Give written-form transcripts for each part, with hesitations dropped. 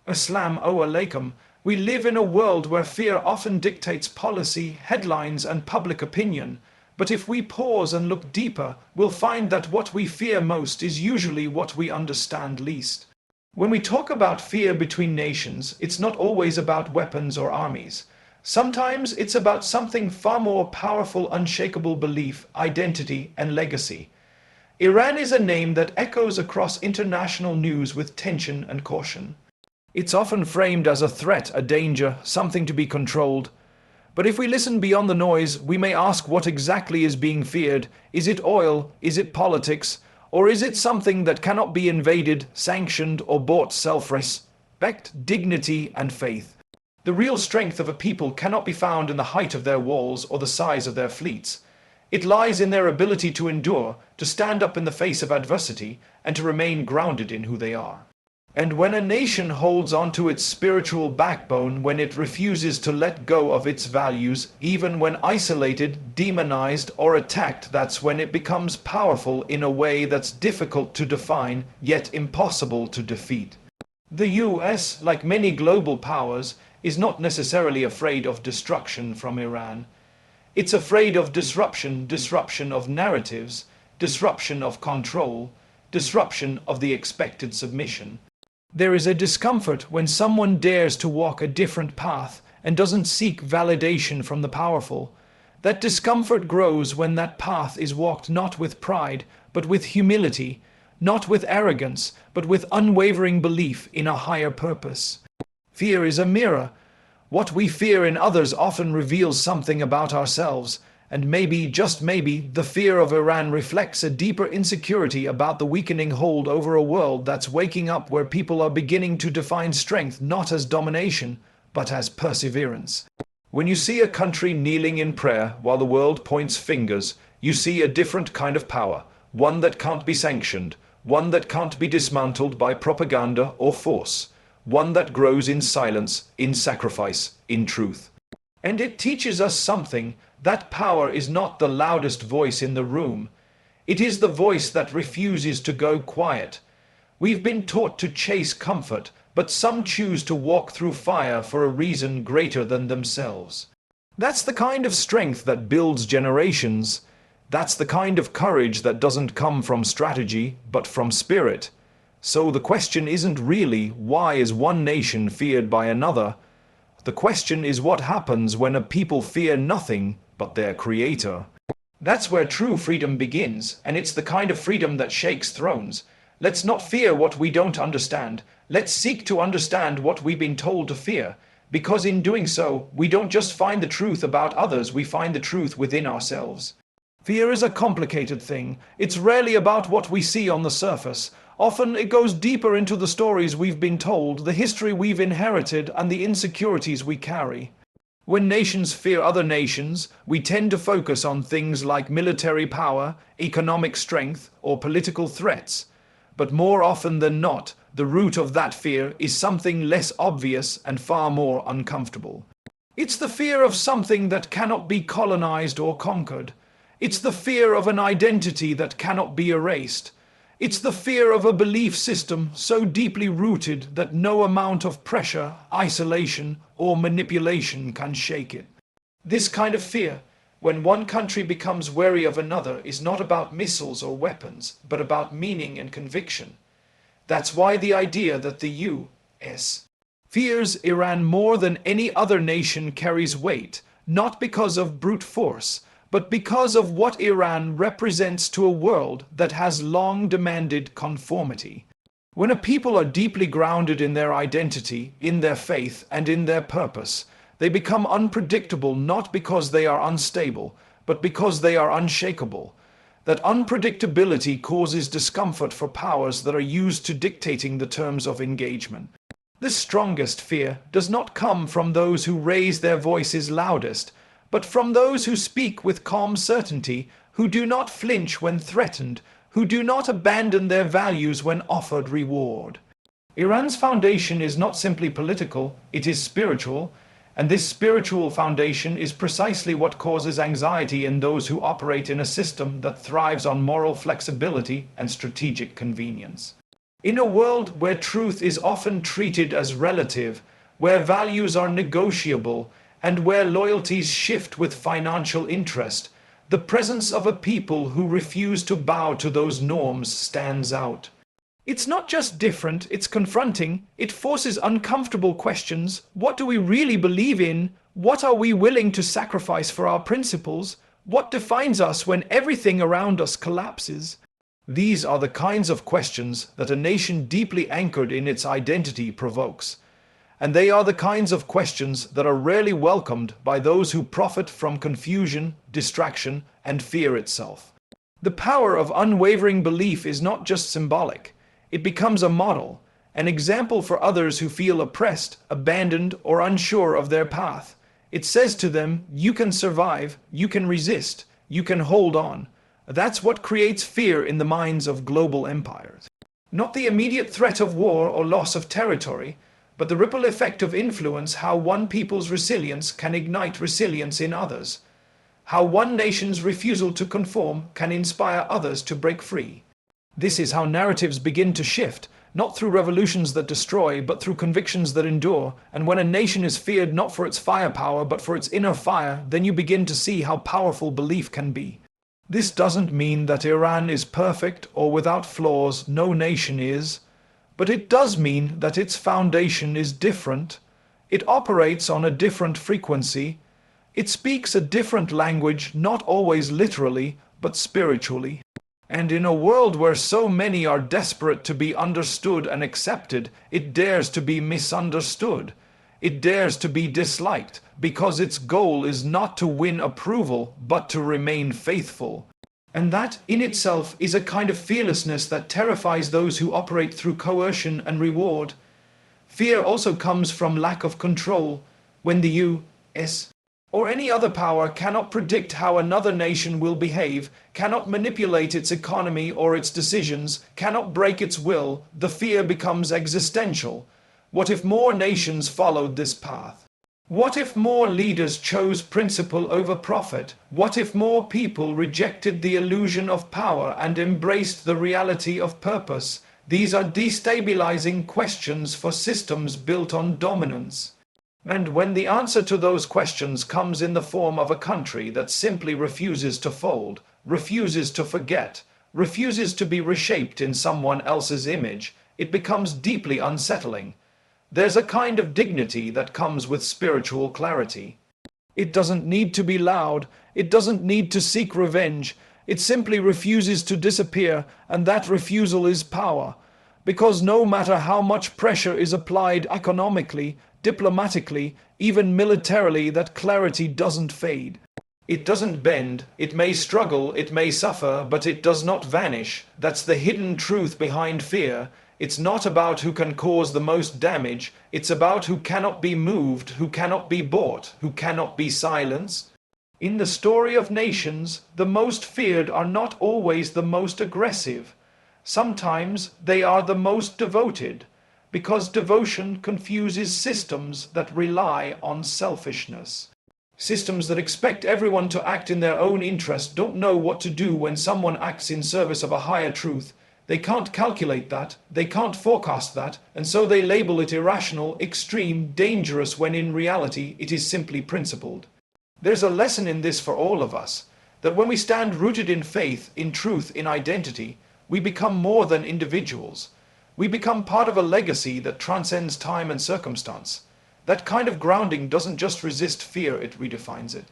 Aslam alaikum. We live in a world where fear often dictates policy, headlines, and public opinion. But if we pause and look deeper, we'll find that what we fear most is usually what we understand least. When we talk about fear between nations, it's not always about weapons or armies. Sometimes it's about something far more powerful, unshakable belief, identity, and legacy. Iran is a name that echoes across international news with tension and caution. It's often framed as a threat, a danger, something to be controlled. But if we listen beyond the noise, we may ask what exactly is being feared. Is it oil? Is it politics? Or is it something that cannot be invaded, sanctioned, or bought? Self-respect, dignity, and faith. The real strength of a people cannot be found in the height of their walls or the size of their fleets. It lies in their ability to endure, to stand up in the face of adversity, and to remain grounded in who they are. And when a nation holds onto its spiritual backbone, when it refuses to let go of its values, even when isolated, demonized, or attacked, that's when it becomes powerful in a way that's difficult to define, yet impossible to defeat. The US, like many global powers, is not necessarily afraid of destruction from Iran. It's afraid of disruption, disruption of narratives, disruption of control, disruption of the expected submission. There is a discomfort when someone dares to walk a different path and doesn't seek validation from the powerful. That discomfort grows when that path is walked not with pride, but with humility, not with arrogance, but with unwavering belief in a higher purpose. Fear is a mirror. What we fear in others often reveals something about ourselves. And maybe, just maybe, the fear of Iran reflects a deeper insecurity about the weakening hold over a world that's waking up, where people are beginning to define strength not as domination, but as perseverance. When you see a country kneeling in prayer while the world points fingers, you see a different kind of power, one that can't be sanctioned, one that can't be dismantled by propaganda or force, one that grows in silence, in sacrifice, in truth. And it teaches us something. That power is not the loudest voice in the room. It is the voice that refuses to go quiet. We've been taught to chase comfort, but some choose to walk through fire for a reason greater than themselves. That's the kind of strength that builds generations. That's the kind of courage that doesn't come from strategy, but from spirit. So the question isn't really, why is one nation feared by another? The question is, what happens when a people fear nothing but their creator? That's where true freedom begins, and it's the kind of freedom that shakes thrones. Let's not fear what we don't understand. Let's seek to understand what we've been told to fear, because in doing so, we don't just find the truth about others, we find the truth within ourselves. Fear is a complicated thing. It's rarely about what we see on the surface. Often it goes deeper into the stories we've been told, the history we've inherited, and the insecurities we carry. When nations fear other nations, we tend to focus on things like military power, economic strength, or political threats. But more often than not, the root of that fear is something less obvious and far more uncomfortable. It's the fear of something that cannot be colonized or conquered. It's the fear of an identity that cannot be erased. It's the fear of a belief system so deeply rooted that no amount of pressure, isolation, or manipulation can shake it. This kind of fear, when one country becomes wary of another, is not about missiles or weapons, but about meaning and conviction. That's why the idea that the U.S. fears Iran more than any other nation carries weight, not because of brute force, but because of what Iran represents to a world that has long demanded conformity. When a people are deeply grounded in their identity, in their faith, and in their purpose, they become unpredictable not because they are unstable, but because they are unshakable. That unpredictability causes discomfort for powers that are used to dictating the terms of engagement. The strongest fear does not come from those who raise their voices loudest, but from those who speak with calm certainty, who do not flinch when threatened, who do not abandon their values when offered reward. Iran's foundation is not simply political, it is spiritual, and this spiritual foundation is precisely what causes anxiety in those who operate in a system that thrives on moral flexibility and strategic convenience. In a world where truth is often treated as relative, where values are negotiable, and where loyalties shift with financial interest, the presence of a people who refuse to bow to those norms stands out. It's not just different, it's confronting. It forces uncomfortable questions. What do we really believe in? What are we willing to sacrifice for our principles? What defines us when everything around us collapses? These are the kinds of questions that a nation deeply anchored in its identity provokes. And they are the kinds of questions that are rarely welcomed by those who profit from confusion, distraction, and fear itself. The power of unwavering belief is not just symbolic. It becomes a model, an example for others who feel oppressed, abandoned, or unsure of their path. It says to them, you can survive, you can resist, you can hold on. That's what creates fear in the minds of global empires. Not the immediate threat of war or loss of territory, but the ripple effect of influence, how one people's resilience can ignite resilience in others. How one nation's refusal to conform can inspire others to break free. This is how narratives begin to shift, not through revolutions that destroy, but through convictions that endure. And when a nation is feared not for its firepower, but for its inner fire, then you begin to see how powerful belief can be. This doesn't mean that Iran is perfect or without flaws. No nation is. But it does mean that its foundation is different. It operates on a different frequency. It speaks a different language, not always literally, but spiritually. And in a world where so many are desperate to be understood and accepted, it dares to be misunderstood. It dares to be disliked, because its goal is not to win approval, but to remain faithful. And that, in itself, is a kind of fearlessness that terrifies those who operate through coercion and reward. Fear also comes from lack of control, when the U.S. or any other power cannot predict how another nation will behave, cannot manipulate its economy or its decisions, cannot break its will. The fear becomes existential. What if more nations followed this path? What if more leaders chose principle over profit? What if more people rejected the illusion of power and embraced the reality of purpose? These are destabilizing questions for systems built on dominance. And when the answer to those questions comes in the form of a country that simply refuses to fold, refuses to forget, refuses to be reshaped in someone else's image, it becomes deeply unsettling. There's a kind of dignity that comes with spiritual clarity. It doesn't need to be loud, it doesn't need to seek revenge, it simply refuses to disappear, and that refusal is power. Because no matter how much pressure is applied economically, diplomatically, even militarily, that clarity doesn't fade. It doesn't bend, it may struggle, it may suffer, but it does not vanish. That's the hidden truth behind fear. It's not about who can cause the most damage, it's about who cannot be moved, who cannot be bought, who cannot be silenced. In the story of nations, the most feared are not always the most aggressive. Sometimes they are the most devoted, because devotion confuses systems that rely on selfishness. Systems that expect everyone to act in their own interest don't know what to do when someone acts in service of a higher truth. They can't calculate that, they can't forecast that, and so they label it irrational, extreme, dangerous, when in reality it is simply principled. There's a lesson in this for all of us, that when we stand rooted in faith, in truth, in identity, we become more than individuals. We become part of a legacy that transcends time and circumstance. That kind of grounding doesn't just resist fear, it redefines it.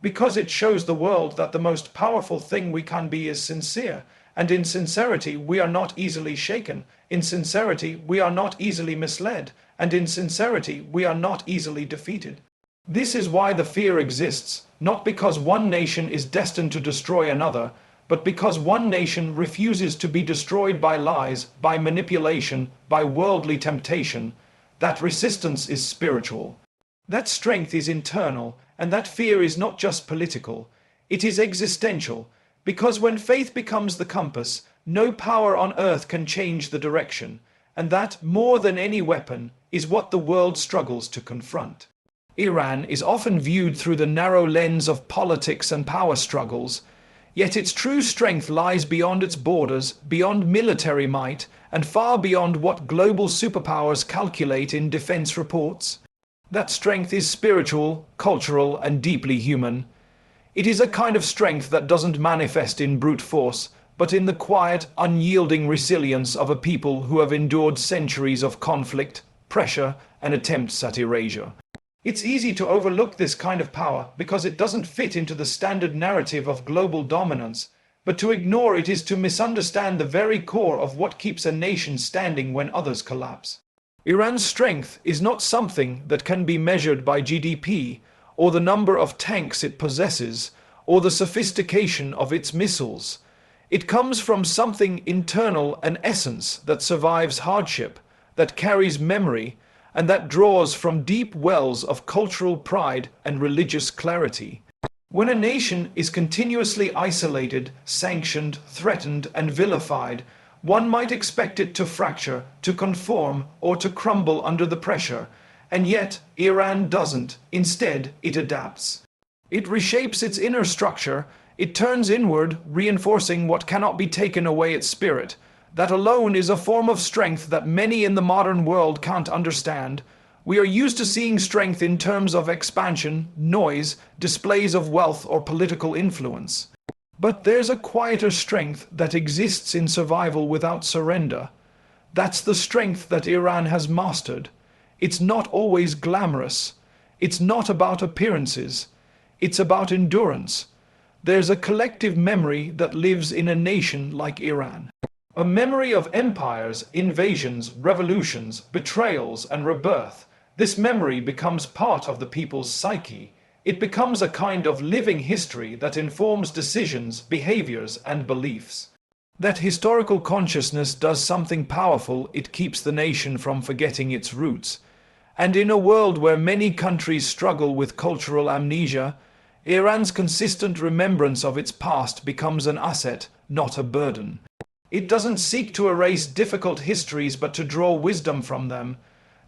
Because it shows the world that the most powerful thing we can be is sincere, and in sincerity we are not easily shaken. In sincerity we are not easily misled, and in sincerity we are not easily defeated. This is why the fear exists, not because one nation is destined to destroy another, but because one nation refuses to be destroyed by lies, by manipulation, by worldly temptation. That resistance is spiritual. That strength is internal, and that fear is not just political. It is existential, because when faith becomes the compass, no power on earth can change the direction, and that, more than any weapon, is what the world struggles to confront. Iran is often viewed through the narrow lens of politics and power struggles. Yet its true strength lies beyond its borders, beyond military might, and far beyond what global superpowers calculate in defense reports. That strength is spiritual, cultural, and deeply human. It is a kind of strength that doesn't manifest in brute force, but in the quiet, unyielding resilience of a people who have endured centuries of conflict, pressure, and attempts at erasure. It's easy to overlook this kind of power because it doesn't fit into the standard narrative of global dominance, but to ignore it is to misunderstand the very core of what keeps a nation standing when others collapse. Iran's strength is not something that can be measured by GDP, or the number of tanks it possesses, or the sophistication of its missiles. It comes from something internal, an essence that survives hardship, that carries memory, and that draws from deep wells of cultural pride and religious clarity. When a nation is continuously isolated, sanctioned, threatened, and vilified, one might expect it to fracture, to conform, or to crumble under the pressure. And yet, Iran doesn't. Instead, it adapts. It reshapes its inner structure, it turns inward, reinforcing what cannot be taken away its spirit. That alone is a form of strength that many in the modern world can't understand. We are used to seeing strength in terms of expansion, noise, displays of wealth, or political influence. But there's a quieter strength that exists in survival without surrender. That's the strength that Iran has mastered. It's not always glamorous. It's not about appearances. It's about endurance. There's a collective memory that lives in a nation like Iran. A memory of empires, invasions, revolutions, betrayals, and rebirth. This memory becomes part of the people's psyche. It becomes a kind of living history that informs decisions, behaviors, and beliefs. That historical consciousness does something powerful. It keeps the nation from forgetting its roots. And in a world where many countries struggle with cultural amnesia, Iran's consistent remembrance of its past becomes an asset, not a burden. It doesn't seek to erase difficult histories but to draw wisdom from them.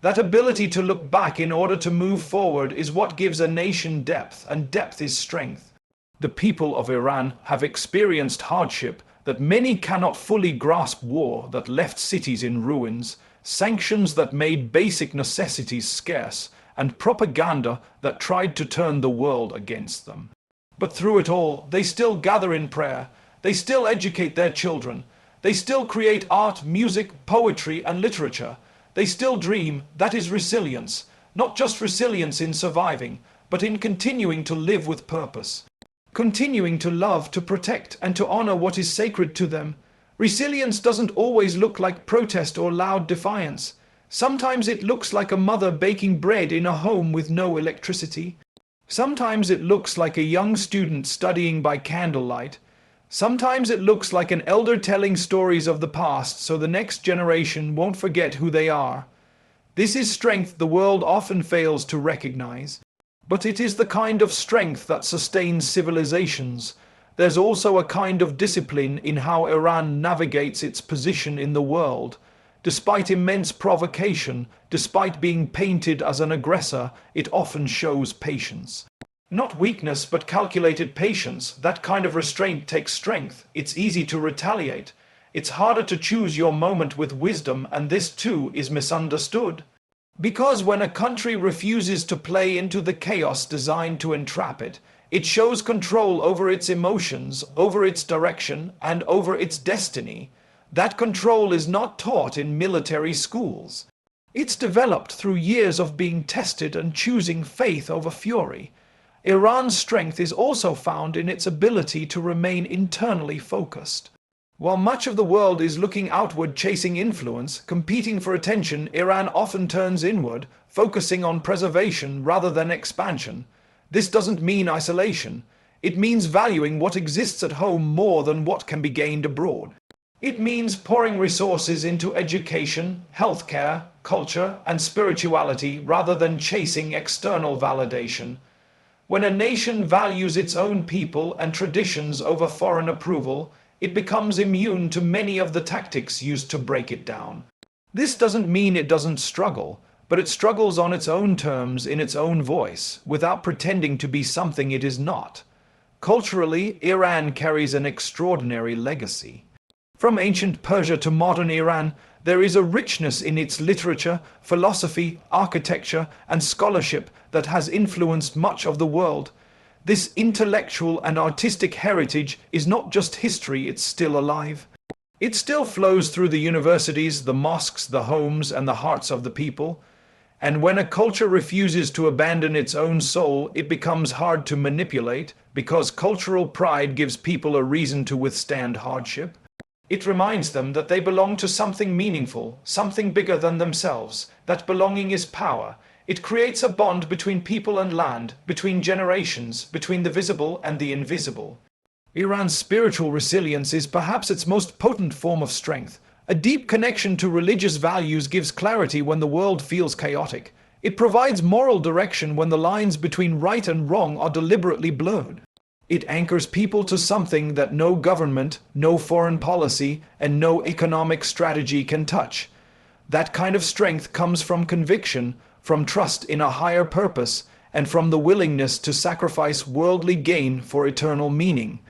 That ability to look back in order to move forward is what gives a nation depth, and depth is strength. The people of Iran have experienced hardship that many cannot fully grasp, war that left cities in ruins, sanctions that made basic necessities scarce, and propaganda that tried to turn the world against them. But through it all, they still gather in prayer, they still educate their children, they still create art, music, poetry, and literature. They still dream. That is resilience. Not just resilience in surviving, but in continuing to live with purpose. Continuing to love, to protect, and to honor what is sacred to them. Resilience doesn't always look like protest or loud defiance. Sometimes it looks like a mother baking bread in a home with no electricity. Sometimes it looks like a young student studying by candlelight. Sometimes it looks like an elder telling stories of the past so the next generation won't forget who they are. This is strength the world often fails to recognize. But it is the kind of strength that sustains civilizations. There's also a kind of discipline in how Iran navigates its position in the world. Despite immense provocation, despite being painted as an aggressor, it often shows patience. Not weakness, but calculated patience. That kind of restraint takes strength. It's easy to retaliate. It's harder to choose your moment with wisdom, and this too is misunderstood. Because when a country refuses to play into the chaos designed to entrap it, it shows control over its emotions, over its direction, and over its destiny. That control is not taught in military schools. It's developed through years of being tested and choosing faith over fury. Iran's strength is also found in its ability to remain internally focused. While much of the world is looking outward, chasing influence, competing for attention, Iran often turns inward, focusing on preservation rather than expansion. This doesn't mean isolation. It means valuing what exists at home more than what can be gained abroad. It means pouring resources into education, healthcare, culture, and spirituality rather than chasing external validation. When a nation values its own people and traditions over foreign approval, it becomes immune to many of the tactics used to break it down. This doesn't mean it doesn't struggle, but it struggles on its own terms, in its own voice, without pretending to be something it is not. Culturally, Iran carries an extraordinary legacy. From ancient Persia to modern Iran, there is a richness in its literature, philosophy, architecture, and scholarship that has influenced much of the world. This intellectual and artistic heritage is not just history, it's still alive. It still flows through the universities, the mosques, the homes, and the hearts of the people. And when a culture refuses to abandon its own soul, it becomes hard to manipulate, because cultural pride gives people a reason to withstand hardship. It reminds them that they belong to something meaningful, something bigger than themselves, that belonging is power. It creates a bond between people and land, between generations, between the visible and the invisible. Iran's spiritual resilience is perhaps its most potent form of strength. A deep connection to religious values gives clarity when the world feels chaotic. It provides moral direction when the lines between right and wrong are deliberately blurred. It anchors people to something that no government, no foreign policy, and no economic strategy can touch. That kind of strength comes from conviction, from trust in a higher purpose, and from the willingness to sacrifice worldly gain for eternal meaning.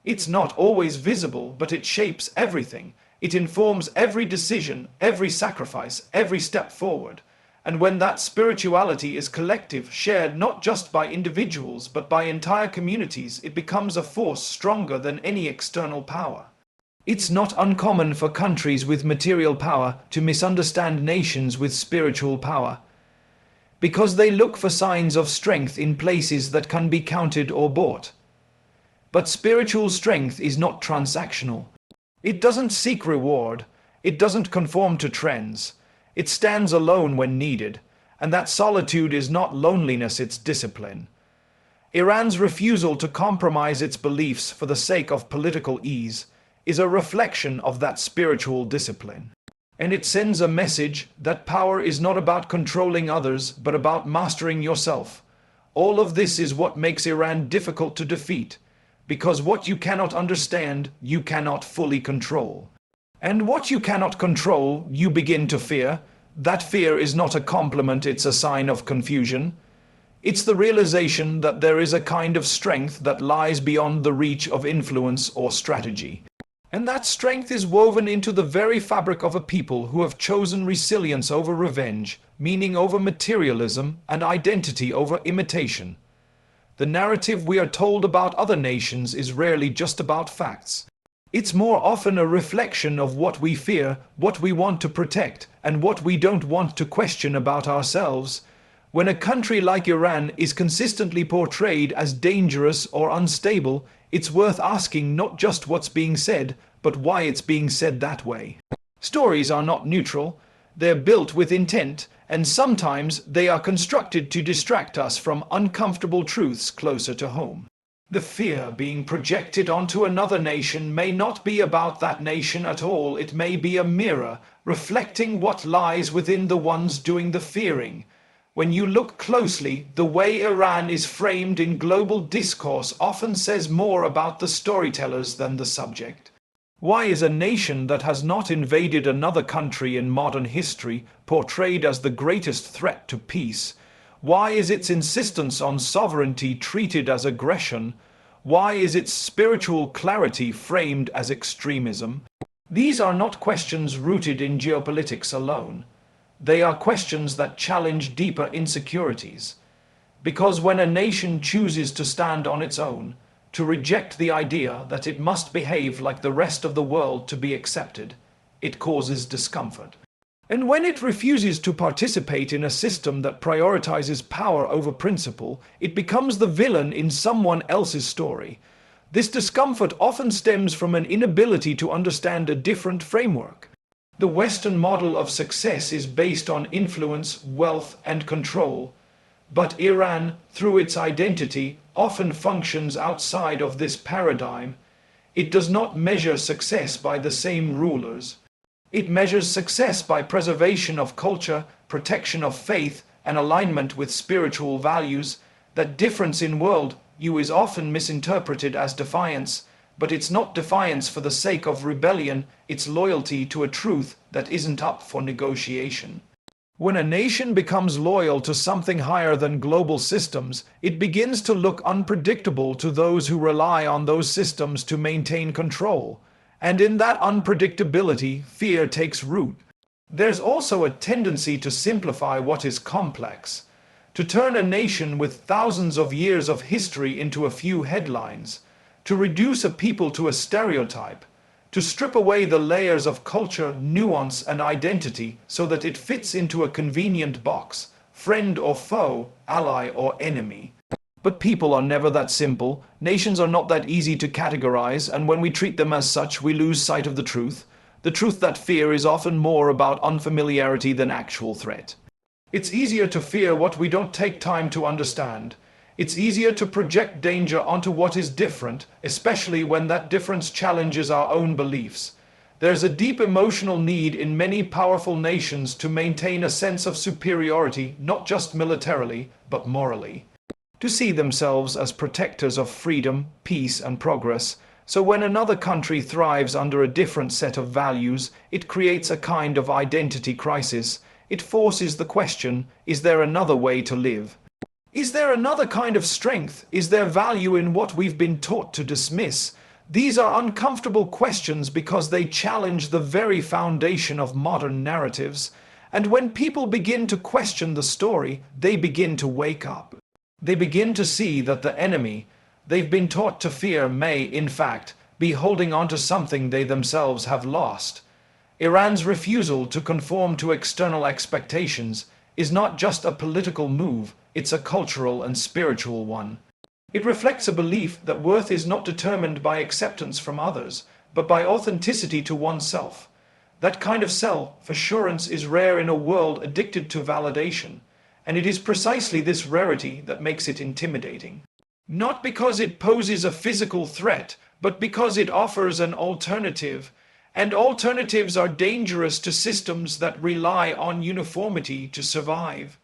It's not always visible, but it shapes everything. It informs every decision, every sacrifice, every step forward. And when that spirituality is collective, shared not just by individuals, but by entire communities, it becomes a force stronger than any external power. It's not uncommon for countries with material power to misunderstand nations with spiritual power, because they look for signs of strength in places that can be counted or bought. But spiritual strength is not transactional. It doesn't seek reward. It doesn't conform to trends. It stands alone when needed, and that solitude is not loneliness, it's discipline. Iran's refusal to compromise its beliefs for the sake of political ease is a reflection of that spiritual discipline. And it sends a message that power is not about controlling others, but about mastering yourself. All of this is what makes Iran difficult to defeat, because what you cannot understand, you cannot fully control. And what you cannot control, you begin to fear. That fear is not a compliment, it's a sign of confusion. It's the realization that there is a kind of strength that lies beyond the reach of influence or strategy. And that strength is woven into the very fabric of a people who have chosen resilience over revenge, meaning over materialism, and identity over imitation. The narrative we are told about other nations is rarely just about facts. It's more often a reflection of what we fear, what we want to protect, and what we don't want to question about ourselves. When a country like Iran is consistently portrayed as dangerous or unstable, it's worth asking not just what's being said, but why it's being said that way. Stories are not neutral. They're built with intent, and sometimes they are constructed to distract us from uncomfortable truths closer to home. The fear being projected onto another nation may not be about that nation at all. It may be a mirror, reflecting what lies within the ones doing the fearing. When you look closely, the way Iran is framed in global discourse often says more about the storytellers than the subject. Why is a nation that has not invaded another country in modern history portrayed as the greatest threat to peace? Why is its insistence on sovereignty treated as aggression? Why is its spiritual clarity framed as extremism? These are not questions rooted in geopolitics alone. They are questions that challenge deeper insecurities. Because when a nation chooses to stand on its own, to reject the idea that it must behave like the rest of the world to be accepted, it causes discomfort. And when it refuses to participate in a system that prioritizes power over principle, it becomes the villain in someone else's story. This discomfort often stems from an inability to understand a different framework. The Western model of success is based on influence, wealth, and control. But Iran, through its identity, often functions outside of this paradigm. It does not measure success by the same rulers. It measures success by preservation of culture, protection of faith, and alignment with spiritual values. That difference in worldview is often misinterpreted as defiance, but it's not defiance for the sake of rebellion, it's loyalty to a truth that isn't up for negotiation. When a nation becomes loyal to something higher than global systems, it begins to look unpredictable to those who rely on those systems to maintain control. And in that unpredictability, fear takes root. There's also a tendency to simplify what is complex, to turn a nation with thousands of years of history into a few headlines, to reduce a people to a stereotype, to strip away the layers of culture, nuance, and identity so that it fits into a convenient box, friend or foe, ally or enemy. But people are never that simple, nations are not that easy to categorize, and when we treat them as such, we lose sight of the truth that fear is often more about unfamiliarity than actual threat. It's easier to fear what we don't take time to understand. It's easier to project danger onto what is different, especially when that difference challenges our own beliefs. There's a deep emotional need in many powerful nations to maintain a sense of superiority, not just militarily, but morally. To see themselves as protectors of freedom, peace, and progress. So when another country thrives under a different set of values, it creates a kind of identity crisis. It forces the question, is there another way to live? Is there another kind of strength? Is there value in what we've been taught to dismiss? These are uncomfortable questions because they challenge the very foundation of modern narratives. And when people begin to question the story, they begin to wake up. They begin to see that the enemy they've been taught to fear may, in fact, be holding on to something they themselves have lost. Iran's refusal to conform to external expectations is not just a political move, it's a cultural and spiritual one. It reflects a belief that worth is not determined by acceptance from others, but by authenticity to oneself. That kind of self-assurance is rare in a world addicted to validation, and it is precisely this rarity that makes it intimidating. Not because it poses a physical threat, but because it offers an alternative. And alternatives are dangerous to systems that rely on uniformity to survive.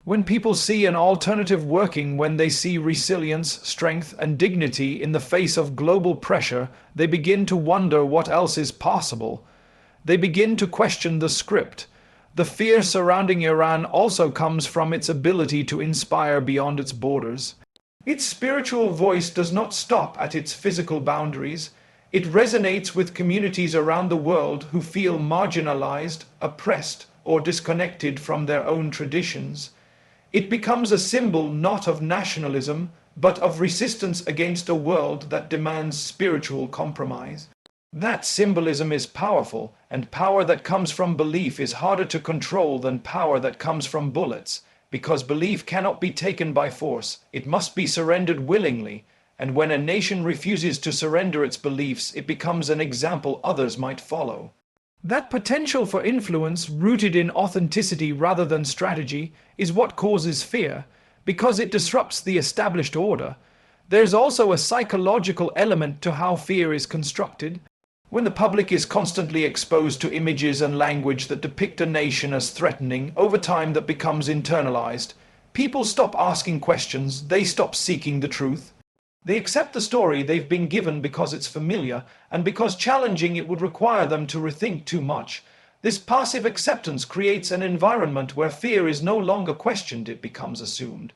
When people see an alternative working, when they see resilience, strength, and dignity in the face of global pressure, they begin to wonder what else is possible. They begin to question the script. The fear surrounding Iran also comes from its ability to inspire beyond its borders. Its spiritual voice does not stop at its physical boundaries. It resonates with communities around the world who feel marginalized, oppressed, or disconnected from their own traditions. It becomes a symbol not of nationalism, but of resistance against a world that demands spiritual compromise. That symbolism is powerful, and power that comes from belief is harder to control than power that comes from bullets. Because belief cannot be taken by force, it must be surrendered willingly, and when a nation refuses to surrender its beliefs, it becomes an example others might follow. That potential for influence, rooted in authenticity rather than strategy, is what causes fear, because it disrupts the established order. There's also a psychological element to how fear is constructed. When the public is constantly exposed to images and language that depict a nation as threatening, over time that becomes internalized. People stop asking questions, they stop seeking the truth. They accept the story they've been given because it's familiar, and because challenging it would require them to rethink too much. This passive acceptance creates an environment where fear is no longer questioned, it becomes assumed.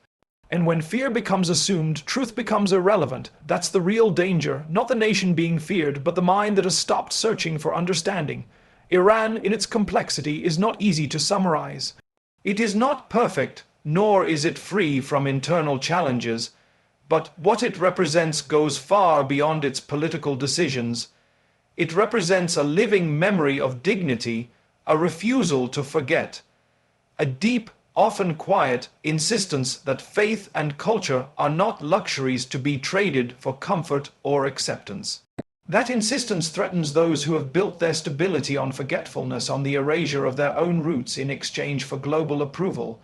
And when fear becomes assumed, truth becomes irrelevant. That's the real danger, not the nation being feared, but the mind that has stopped searching for understanding. Iran, in its complexity, is not easy to summarize. It is not perfect, nor is it free from internal challenges, but what it represents goes far beyond its political decisions. It represents a living memory of dignity, a refusal to forget, a deep, often quiet, insistence that faith and culture are not luxuries to be traded for comfort or acceptance. That insistence threatens those who have built their stability on forgetfulness, on the erasure of their own roots in exchange for global approval.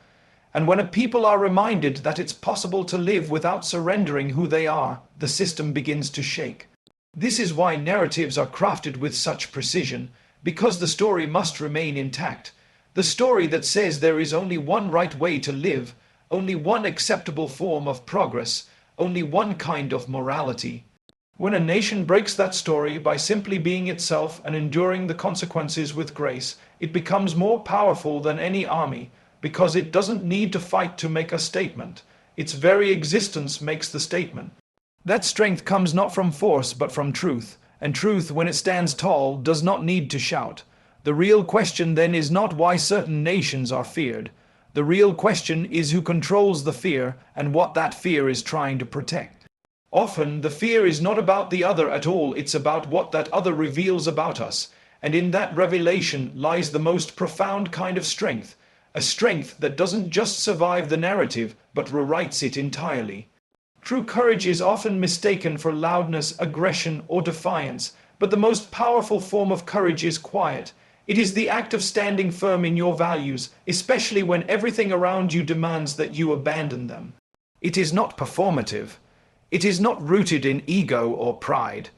And when a people are reminded that it's possible to live without surrendering who they are, the system begins to shake. This is why narratives are crafted with such precision, because the story must remain intact. The story that says there is only one right way to live, only one acceptable form of progress, only one kind of morality. When a nation breaks that story by simply being itself and enduring the consequences with grace, it becomes more powerful than any army, because it doesn't need to fight to make a statement. Its very existence makes the statement. That strength comes not from force but from truth, and truth, when it stands tall, does not need to shout. The real question then is not why certain nations are feared. The real question is who controls the fear and what that fear is trying to protect. Often the fear is not about the other at all, it's about what that other reveals about us, and in that revelation lies the most profound kind of strength, a strength that doesn't just survive the narrative but rewrites it entirely. True courage is often mistaken for loudness, aggression, or defiance, but the most powerful form of courage is quiet. It is the act of standing firm in your values, especially when everything around you demands that you abandon them. It is not performative. It is not rooted in ego or pride.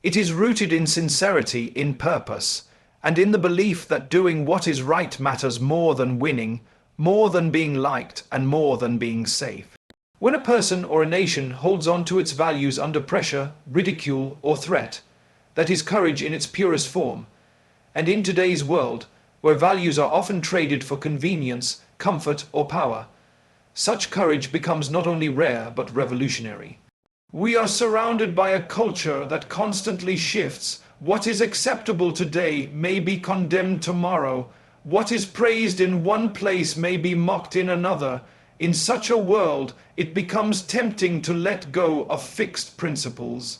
It is rooted in sincerity, in purpose, and in the belief that doing what is right matters more than winning, more than being liked, and more than being safe. When a person or a nation holds on to its values under pressure, ridicule, or threat, that is courage in its purest form. And in today's world, where values are often traded for convenience, comfort, or power, such courage becomes not only rare but revolutionary. We are surrounded by a culture that constantly shifts. What is acceptable today may be condemned tomorrow. What is praised in one place may be mocked in another. In such a world, it becomes tempting to let go of fixed principles,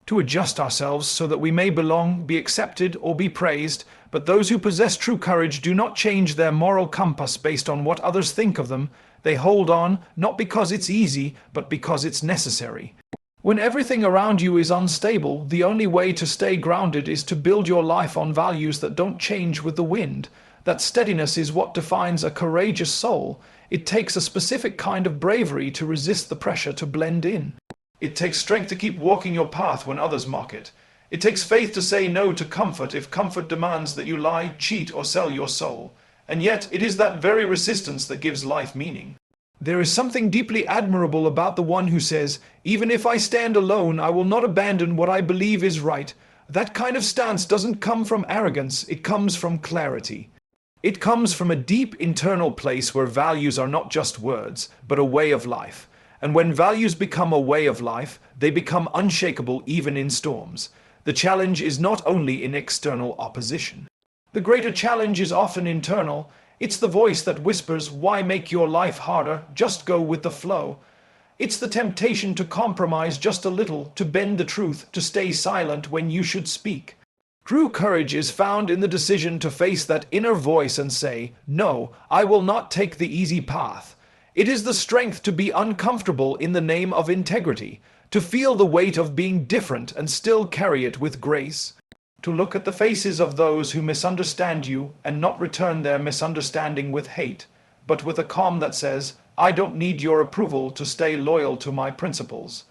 to adjust ourselves so that we may belong, be accepted, or be praised. But those who possess true courage do not change their moral compass based on what others think of them. They hold on, not because it's easy, but because it's necessary. When everything around you is unstable, the only way to stay grounded is to build your life on values that don't change with the wind. That steadiness is what defines a courageous soul. It takes a specific kind of bravery to resist the pressure to blend in. It takes strength to keep walking your path when others mock it. It takes faith to say no to comfort if comfort demands that you lie, cheat, or sell your soul. And yet, it is that very resistance that gives life meaning. There is something deeply admirable about the one who says, "Even if I stand alone, I will not abandon what I believe is right." That kind of stance doesn't come from arrogance, it comes from clarity. It comes from a deep internal place where values are not just words, but a way of life. And when values become a way of life, they become unshakable even in storms. The challenge is not only in external opposition. The greater challenge is often internal. It's the voice that whispers, "Why make your life harder? Just go with the flow." It's the temptation to compromise just a little, to bend the truth, to stay silent when you should speak. True courage is found in the decision to face that inner voice and say, "No, I will not take the easy path." It is the strength to be uncomfortable in the name of integrity, to feel the weight of being different and still carry it with grace, to look at the faces of those who misunderstand you and not return their misunderstanding with hate, but with a calm that says, "I don't need your approval to stay loyal to my principles."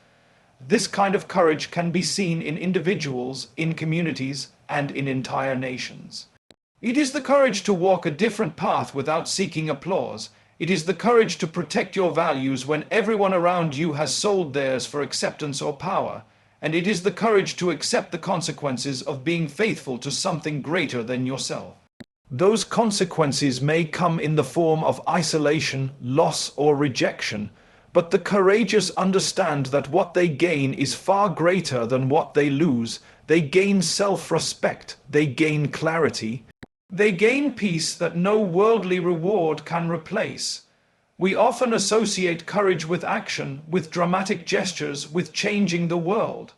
This kind of courage can be seen in individuals, in communities, and in entire nations. It is the courage to walk a different path without seeking applause. It is the courage to protect your values when everyone around you has sold theirs for acceptance or power. And it is the courage to accept the consequences of being faithful to something greater than yourself. Those consequences may come in the form of isolation, loss, or rejection, but the courageous understand that what they gain is far greater than what they lose. They gain self-respect, they gain clarity, they gain peace that no worldly reward can replace. We often associate courage with action, with dramatic gestures, with changing the world.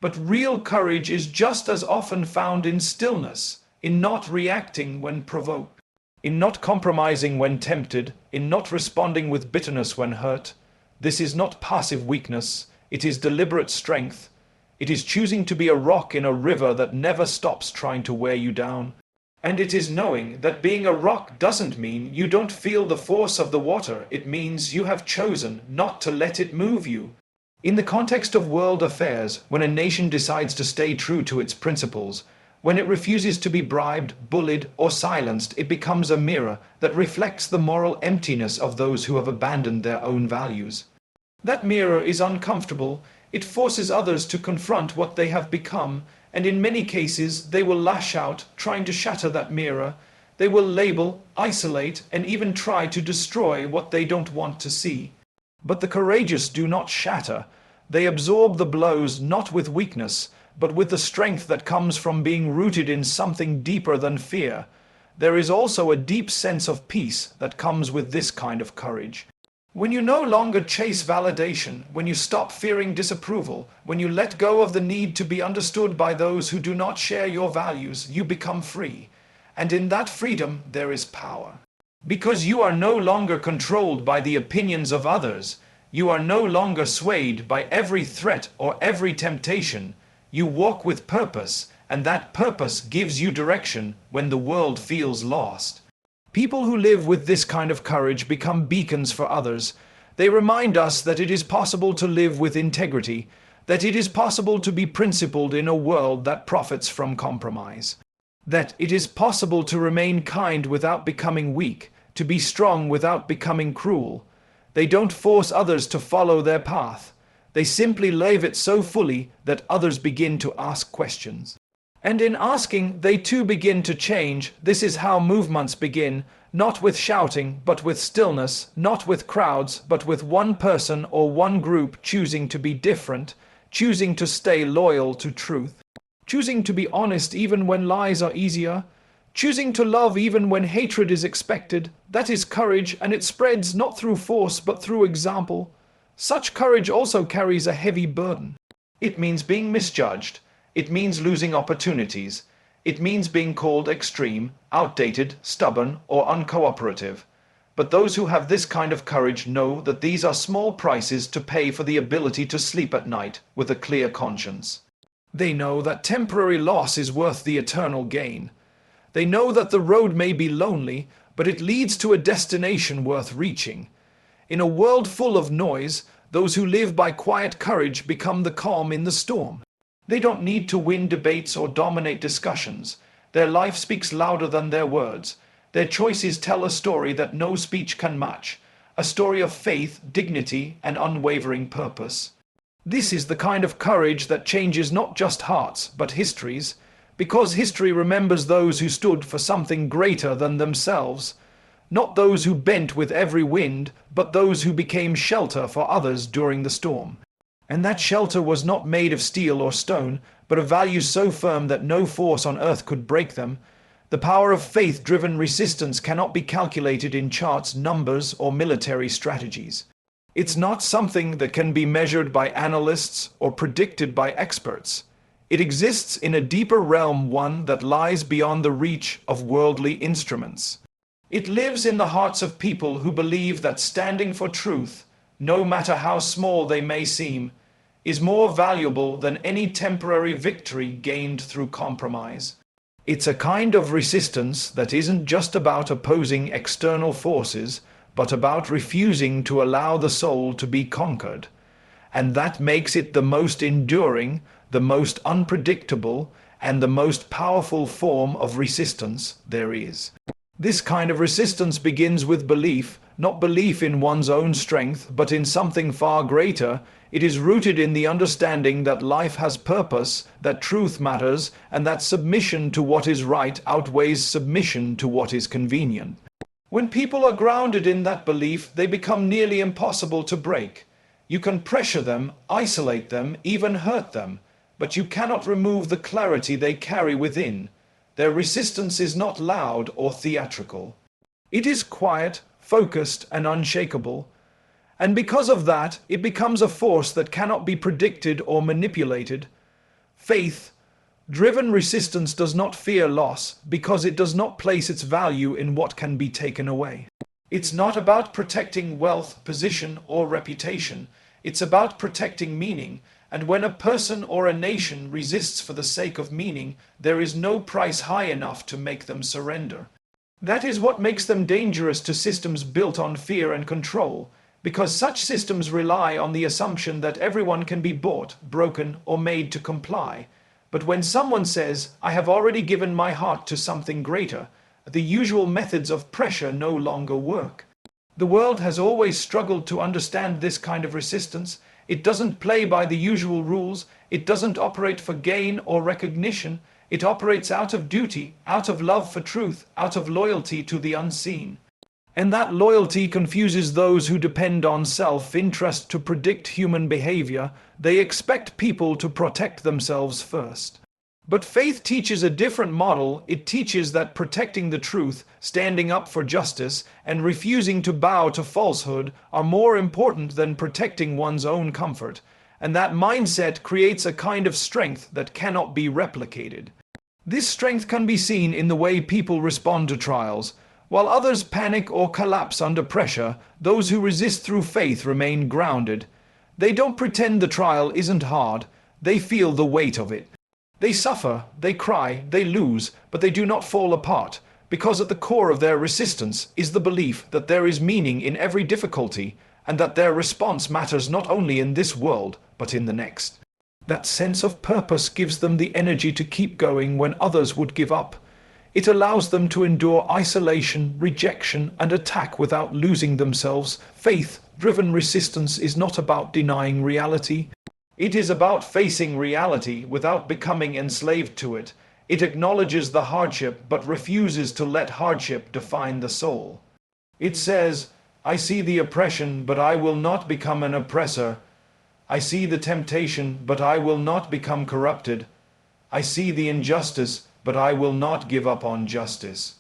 But real courage is just as often found in stillness, in not reacting when provoked, in not compromising when tempted, in not responding with bitterness when hurt. This is not passive weakness, it is deliberate strength. It is choosing to be a rock in a river that never stops trying to wear you down. And it is knowing that being a rock doesn't mean you don't feel the force of the water. It means you have chosen not to let it move you. In the context of world affairs, when a nation decides to stay true to its principles, when it refuses to be bribed, bullied, or silenced, it becomes a mirror that reflects the moral emptiness of those who have abandoned their own values. That mirror is uncomfortable. It forces others to confront what they have become, and in many cases they will lash out, trying to shatter that mirror. They will label, isolate, and even try to destroy what they don't want to see. But the courageous do not shatter. They absorb the blows not with weakness, but with the strength that comes from being rooted in something deeper than fear. There is also a deep sense of peace that comes with this kind of courage. When you no longer chase validation, when you stop fearing disapproval, when you let go of the need to be understood by those who do not share your values, you become free. And in that freedom there is power. Because you are no longer controlled by the opinions of others, you are no longer swayed by every threat or every temptation. You walk with purpose, and that purpose gives you direction when the world feels lost. People who live with this kind of courage become beacons for others. They remind us that it is possible to live with integrity, that it is possible to be principled in a world that profits from compromise, that it is possible to remain kind without becoming weak, to be strong without becoming cruel. They don't force others to follow their path. They simply live it so fully that others begin to ask questions. And in asking, they too begin to change. This is how movements begin, not with shouting, but with stillness, not with crowds, but with one person or one group choosing to be different, choosing to stay loyal to truth, choosing to be honest even when lies are easier, choosing to love even when hatred is expected. That is courage, and it spreads not through force but through example. Such courage also carries a heavy burden. It means being misjudged. It means losing opportunities. It means being called extreme, outdated, stubborn, or uncooperative. But those who have this kind of courage know that these are small prices to pay for the ability to sleep at night with a clear conscience. They know that temporary loss is worth the eternal gain. They know that the road may be lonely, but it leads to a destination worth reaching. In a world full of noise, those who live by quiet courage become the calm in the storm. They don't need to win debates or dominate discussions. Their life speaks louder than their words. Their choices tell a story that no speech can match, a story of faith, dignity, and unwavering purpose. This is the kind of courage that changes not just hearts, but histories, because history remembers those who stood for something greater than themselves, not those who bent with every wind, but those who became shelter for others during the storm. And that shelter was not made of steel or stone, but of values so firm that no force on earth could break them. The power of faith-driven resistance cannot be calculated in charts, numbers, or military strategies. It's not something that can be measured by analysts or predicted by experts. It exists in a deeper realm, one that lies beyond the reach of worldly instruments. It lives in the hearts of people who believe that standing for truth, no matter how small they may seem, is more valuable than any temporary victory gained through compromise. It's a kind of resistance that isn't just about opposing external forces, but about refusing to allow the soul to be conquered. And that makes it the most enduring, the most unpredictable, and the most powerful form of resistance there is. This kind of resistance begins with belief, not belief in one's own strength, but in something far greater. It is rooted in the understanding that life has purpose, that truth matters, and that submission to what is right outweighs submission to what is convenient. When people are grounded in that belief, they become nearly impossible to break. You can pressure them, isolate them, even hurt them, but you cannot remove the clarity they carry within. Their resistance is not loud or theatrical. It is quiet, focused, and unshakable. And because of that, it becomes a force that cannot be predicted or manipulated. Faith-driven resistance does not fear loss because it does not place its value in what can be taken away. It's not about protecting wealth, position, or reputation. It's about protecting meaning. And when a person or a nation resists for the sake of meaning, there is no price high enough to make them surrender. That is what makes them dangerous to systems built on fear and control, because such systems rely on the assumption that everyone can be bought, broken, or made to comply. But when someone says, "I have already given my heart to something greater," the usual methods of pressure no longer work. The world has always struggled to understand this kind of resistance. It doesn't play by the usual rules. It doesn't operate for gain or recognition. It operates out of duty, out of love for truth, out of loyalty to the unseen. And that loyalty confuses those who depend on self-interest to predict human behavior. They expect people to protect themselves first. But faith teaches a different model. It teaches that protecting the truth, standing up for justice, and refusing to bow to falsehood are more important than protecting one's own comfort. And that mindset creates a kind of strength that cannot be replicated. This strength can be seen in the way people respond to trials. While others panic or collapse under pressure, those who resist through faith remain grounded. They don't pretend the trial isn't hard. They feel the weight of it. They suffer, they cry, they lose, but they do not fall apart, because at the core of their resistance is the belief that there is meaning in every difficulty, and that their response matters not only in this world, but in the next. That sense of purpose gives them the energy to keep going when others would give up. It allows them to endure isolation, rejection, and attack without losing themselves. Faith-driven resistance is not about denying reality. It is about facing reality without becoming enslaved to it. It acknowledges the hardship but refuses to let hardship define the soul. It says, I see the oppression, but I will not become an oppressor. I see the temptation, but I will not become corrupted. I see the injustice, but I will not give up on justice.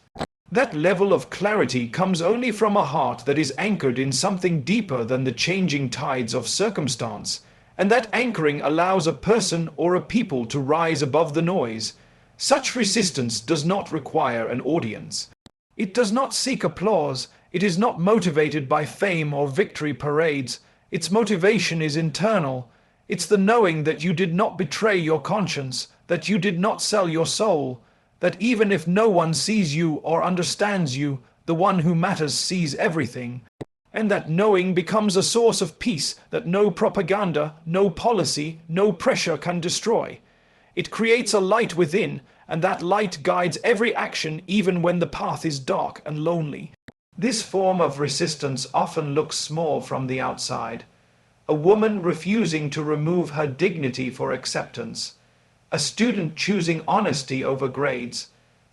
That level of clarity comes only from a heart that is anchored in something deeper than the changing tides of circumstance, and that anchoring allows a person or a people to rise above the noise. Such resistance does not require an audience. It does not seek applause. It is not motivated by fame or victory parades. Its motivation is internal. It's the knowing that you did not betray your conscience, that you did not sell your soul, that even if no one sees you or understands you, the one who matters sees everything. And that knowing becomes a source of peace that no propaganda, no policy, no pressure can destroy. It creates a light within, and that light guides every action even when the path is dark and lonely. This form of resistance often looks small from the outside. A woman refusing to remove her dignity for acceptance. A student choosing honesty over grades.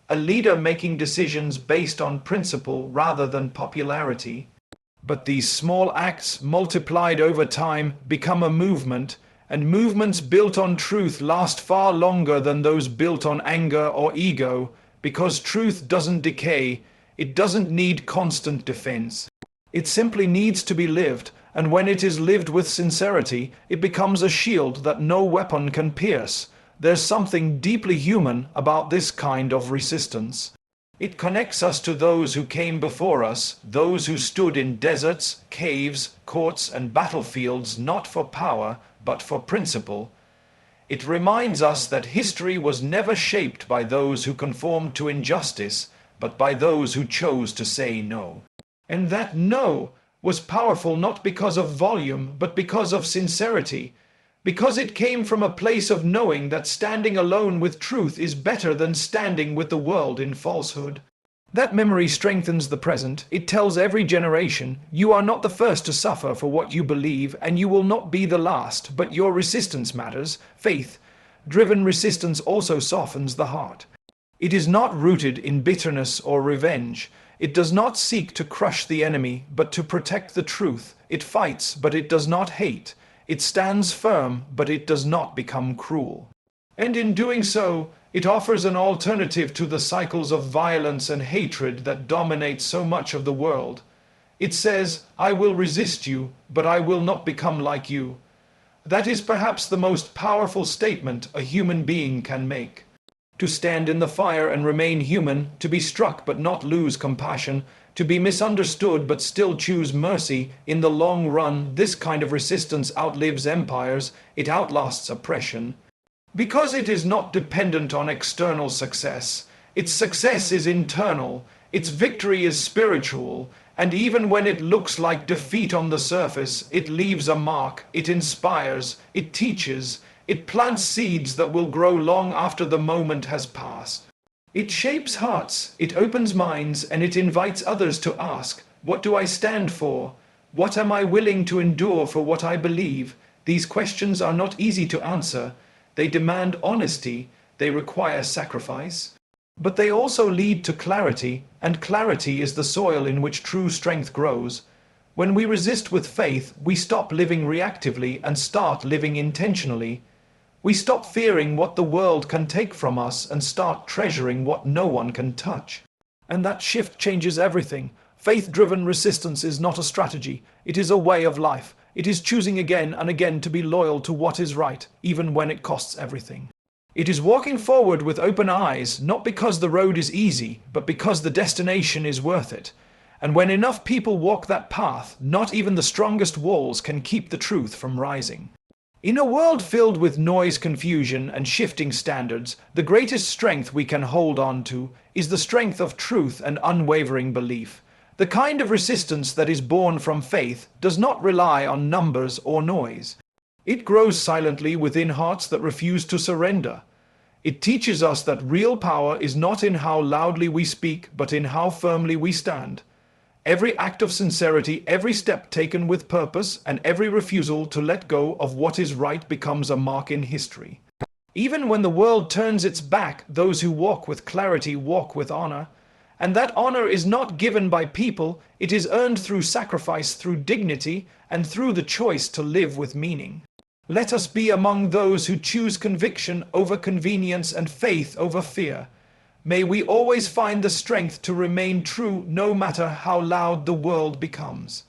A leader making decisions based on principle rather than popularity. But these small acts multiplied over time become a movement, and movements built on truth last far longer than those built on anger or ego, because truth doesn't decay. It doesn't need constant defense. It simply needs to be lived, and when it is lived with sincerity, it becomes a shield that no weapon can pierce. There's something deeply human about this kind of resistance. It connects us to those who came before us, those who stood in deserts, caves, courts, and battlefields not for power, but for principle. It reminds us that history was never shaped by those who conformed to injustice, but by those who chose to say no. And that no was powerful not because of volume, but because of sincerity, because it came from a place of knowing that standing alone with truth is better than standing with the world in falsehood. That memory strengthens the present. It tells every generation, you are not the first to suffer for what you believe, and you will not be the last, but your resistance matters. Faith-driven resistance also softens the heart. It is not rooted in bitterness or revenge. It does not seek to crush the enemy, but to protect the truth. It fights, but it does not hate. It stands firm, but it does not become cruel. And in doing so, it offers an alternative to the cycles of violence and hatred that dominate so much of the world. It says, I will resist you, but I will not become like you. That is perhaps the most powerful statement a human being can make. To stand in the fire and remain human, to be struck but not lose compassion, to be misunderstood but still choose mercy, in the long run, this kind of resistance outlives empires, it outlasts oppression. Because it is not dependent on external success, its success is internal, its victory is spiritual, and even when it looks like defeat on the surface, it leaves a mark, it inspires, it teaches, it plants seeds that will grow long after the moment has passed. It shapes hearts, it opens minds, and it invites others to ask, what do I stand for? What am I willing to endure for what I believe? These questions are not easy to answer. They demand honesty. they require sacrifice. But they also lead to clarity, and clarity is the soil in which true strength grows. When we resist with faith, we stop living reactively and start living intentionally. We stop fearing what the world can take from us and start treasuring what no one can touch. And that shift changes everything. Faith-driven resistance is not a strategy, it is a way of life. It is choosing again and again to be loyal to what is right, even when it costs everything. It is walking forward with open eyes, not because the road is easy, but because the destination is worth it. And when enough people walk that path, not even the strongest walls can keep the truth from rising. In a world filled with noise, confusion, and shifting standards, the greatest strength we can hold on to is the strength of truth and unwavering belief. The kind of resistance that is born from faith does not rely on numbers or noise. It grows silently within hearts that refuse to surrender. It teaches us that real power is not in how loudly we speak, but in how firmly we stand. Every act of sincerity, every step taken with purpose, and every refusal to let go of what is right becomes a mark in history. Even when the world turns its back, those who walk with clarity walk with honor. And that honor is not given by people, it is earned through sacrifice, through dignity, and through the choice to live with meaning. Let us be among those who choose conviction over convenience and faith over fear. May we always find the strength to remain true no matter how loud the world becomes.